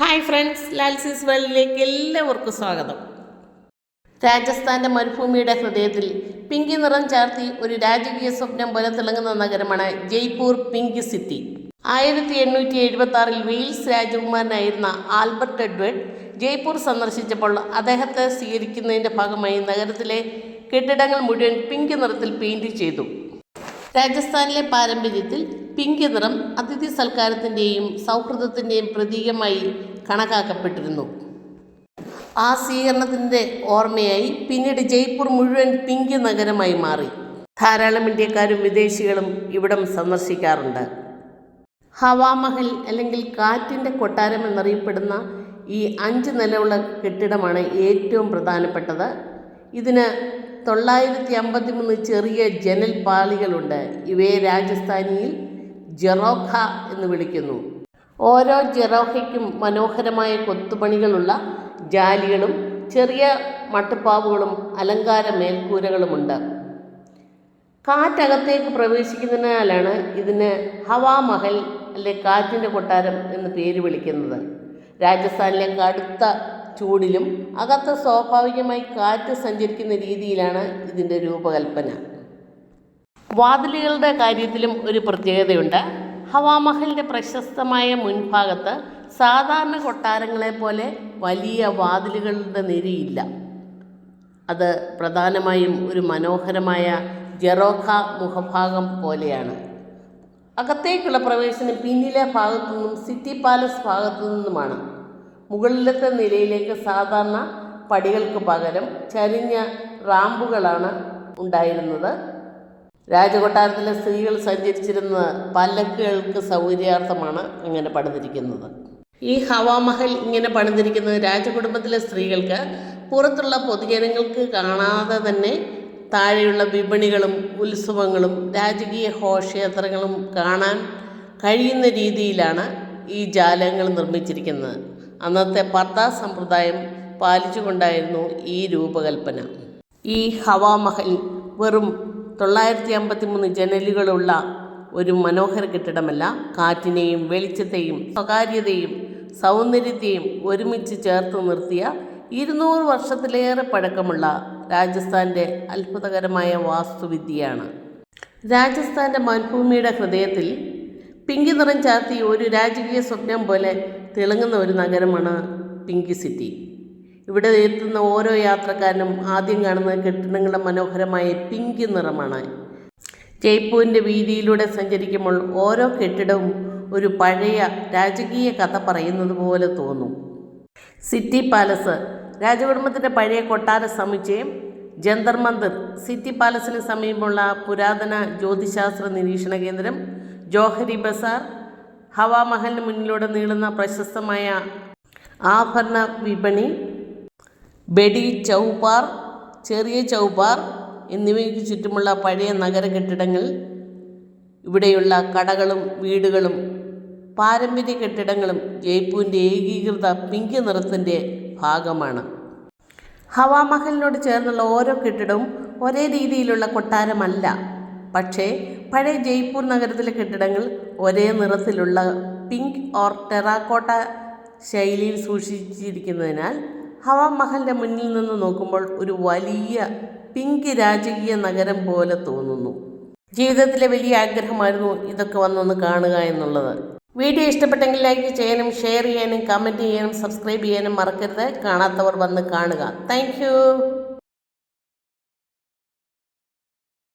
Hi friends, ലാൽസീസ് വേൾഡിലേക്ക് എല്ലാവർക്കും സ്വാഗതം. രാജസ്ഥാൻ്റെ മരുഭൂമിയുടെ ഹൃദയത്തിൽ പിങ്കി നിറം ചാർത്തി ഒരു രാജകീയ സ്വപ്നം പോലെ തിളങ്ങുന്ന നഗരമാണ് ജയ്പൂർ പിങ്ക് സിറ്റി. 1876 വെയിൽസ് രാജകുമാരനായിരുന്ന ആൽബർട്ട് എഡ്വേർഡ് ജയ്പൂർ സന്ദർശിച്ചപ്പോൾ അദ്ദേഹത്തെ സ്വീകരിക്കുന്നതിൻ്റെ ഭാഗമായി നഗരത്തിലെ കെട്ടിടങ്ങൾ മുഴുവൻ പിങ്ക് നിറത്തിൽ പെയിൻറ് ചെയ്തു. രാജസ്ഥാനിലെ പാരമ്പര്യത്തിൽ പിങ്ക് നിറം അതിഥി സൽക്കാരത്തിൻ്റെയും സൗഹൃദത്തിൻ്റെയും പ്രതീകമായി കണക്കാക്കപ്പെട്ടിരുന്നു. ആ സ്വീകരണത്തിൻ്റെ ഓർമ്മയായി പിന്നീട് ജയ്പൂർ മുഴുവൻ പിങ്ക് നഗരമായി മാറി. ധാരാളം ഇന്ത്യക്കാരും വിദേശികളും ഇവിടം സന്ദർശിക്കാറുണ്ട്. ഹവാമഹൽ അല്ലെങ്കിൽ കാറ്റിൻ്റെ കൊട്ടാരം എന്നറിയപ്പെടുന്ന ഈ 5 നിലയുള്ള കെട്ടിടമാണ് ഏറ്റവും പ്രധാനപ്പെട്ടത്. ഇതിന് 953 ചെറിയ ജനൽ പാളികളുണ്ട്. ഇവയെ രാജസ്ഥാനിയിൽ ജറോഖ എന്ന് വിളിക്കുന്നു. ഓരോ ജറോഖയ്ക്കും മനോഹരമായ കൊത്തുപണികളുള്ള ജാലികളും ചെറിയ മട്ടുപ്പാവുകളും അലങ്കാര മേൽക്കൂരകളുമുണ്ട്. കാറ്റകത്തേക്ക് പ്രവേശിക്കുന്നതിനാലാണ് ഇതിന് ഹവാമഹൽ അല്ലെ കാറ്റിൻ്റെ കൊട്ടാരം എന്ന് പേര് വിളിക്കുന്നത്. രാജസ്ഥാനിലെ കടുത്ത ചൂടിലും അകത്ത് സ്വാഭാവികമായി കാറ്റ് സഞ്ചരിക്കുന്ന രീതിയിലാണ് ഇതിൻ്റെ രൂപകൽപ്പന. വാതിലുകളുടെ കാര്യത്തിലും ഒരു പ്രത്യേകതയുണ്ട്. ഹവാമഹലിൻ്റെ പ്രശസ്തമായ മുൻഭാഗത്ത് സാധാരണ കൊട്ടാരങ്ങളെപ്പോലെ വലിയ വാതിലുകളുടെ നിരയില്ല. അത് പ്രധാനമായും ഒരു മനോഹരമായ ജറോഖ മുഖഭാഗം പോലെയാണ്. അകത്തേക്കുള്ള പ്രവേശനം പിന്നിലെ ഭാഗത്തു നിന്നും സിറ്റി പാലസ് ഭാഗത്തു നിന്നുമാണ്. മുകളിലത്തെ നിലയിലേക്ക് സാധാരണ പടികൾക്ക് പകരം ചരിഞ്ഞ റാമ്പുകളാണ് ഉണ്ടായിരുന്നത്. രാജകൊട്ടാരത്തിലെ സ്ത്രീകൾ സഞ്ചരിച്ചിരുന്ന പല്ലക്കുകൾക്ക് സൗകര്യാർത്ഥമാണ് ഇങ്ങനെ പണിതിരിക്കുന്നത്. ഈ ഹവാമഹൽ ഇങ്ങനെ പണിതിരിക്കുന്നത് രാജകുടുംബത്തിലെ സ്ത്രീകൾക്ക് പുറത്തുള്ള പൊതുജനങ്ങൾക്ക് കാണാതെ തന്നെ താഴെയുള്ള വിപണികളും ഉത്സവങ്ങളും രാജകീയ ഘോഷയാത്രകളും കാണാൻ കഴിയുന്ന രീതിയിലാണ് ഈ ജാലകങ്ങൾ നിർമ്മിച്ചിരിക്കുന്നത്. അന്നത്തെ പർദാ സമ്പ്രദായം പാലിച്ചുകൊണ്ടായിരുന്നു ഈ രൂപകൽപ്പന. ഈ ഹവാമഹൽ വെറും 953 ജനലുകളുള്ള ഒരു മനോഹര കെട്ടിടമല്ല. കാറ്റിനെയും വെളിച്ചത്തെയും സ്വകാര്യതയും സൗന്ദര്യത്തെയും ഒരുമിച്ച് ചേർത്ത് നിർത്തിയ 200 വർഷത്തിലേറെ പഴക്കമുള്ള രാജസ്ഥാൻ്റെ അത്ഭുതകരമായ വാസ്തുവിദ്യയാണ്. രാജസ്ഥാൻ്റെ മരുഭൂമിയുടെ ഹൃദയത്തിൽ പിങ്ക് നിറം ചാർത്തി ഒരു രാജകീയ സ്വപ്നം പോലെ തിളങ്ങുന്ന ഒരു നഗരമാണ് പിങ്ക് സിറ്റി. ഇവിടെ എത്തുന്ന ഓരോ യാത്രക്കാരനും ആദ്യം കാണുന്ന കെട്ടിടങ്ങളുടെ മനോഹരമായ പിങ്ക് നിറമാണ്. ജയ്പൂരിൻ്റെ വീതിയിലൂടെ സഞ്ചരിക്കുമ്പോൾ ഓരോ കെട്ടിടവും ഒരു പഴയ രാജകീയ കഥ പറയുന്നത് പോലെ തോന്നും. സിറ്റി പാലസ് രാജകുടുംബത്തിൻ്റെ പഴയ കൊട്ടാര സമുച്ചയം, ജന്തർ മന്ദിർ സിറ്റി പാലസിന് സമീപമുള്ള പുരാതന ജ്യോതിശാസ്ത്ര നിരീക്ഷണ കേന്ദ്രം, ജോഹരി ബസാർ, ഹവാമഹലിന് മുന്നിലൂടെ നീളുന്ന പ്രശസ്തമായ ആഭരണ വിപണി, ബഡി ചൗപാർ, ചെറിയ ചൗപാർ എന്നിവയ്ക്ക് ചുറ്റുമുള്ള പഴയ നഗര കെട്ടിടങ്ങൾ, ഇവിടെയുള്ള കടകളും വീടുകളും പാരമ്പര്യ കെട്ടിടങ്ങളും ജയ്പൂരിൻ്റെ ഏകീകൃത പിങ്ക് നിറത്തിൻ്റെ ഭാഗമാണ്. ഹവാമഹലിനോട് ചേർന്നുള്ള ഓരോ കെട്ടിടവും ഒരേ രീതിയിലുള്ള കൊട്ടാരമല്ല. പക്ഷേ പഴയ ജയ്പൂർ നഗരത്തിലെ കെട്ടിടങ്ങൾ ഒരേ നിറത്തിലുള്ള പിങ്ക് ഓർ ടെറാക്കോട്ട ശൈലിയിൽ സൂക്ഷിച്ചിരിക്കുന്നതിനാൽ ഹവാമഹലിൻ്റെ മുന്നിൽ നിന്ന് നോക്കുമ്പോൾ ഒരു വലിയ പിങ്ക് രാജകീയ നഗരം പോലെ തോന്നുന്നു. ജീവിതത്തിലെ വലിയ ആഗ്രഹമായിരുന്നു ഇതൊക്കെ വന്നൊന്ന് കാണുക എന്നുള്ളത്. വീഡിയോ ഇഷ്ടപ്പെട്ടെങ്കിൽ ലൈക്ക് ചെയ്യാനും ഷെയർ ചെയ്യാനും കമൻറ്റ് ചെയ്യാനും സബ്സ്ക്രൈബ് ചെയ്യാനും മറക്കരുത്. കാണാത്തവർ വന്ന് കാണുക. താങ്ക്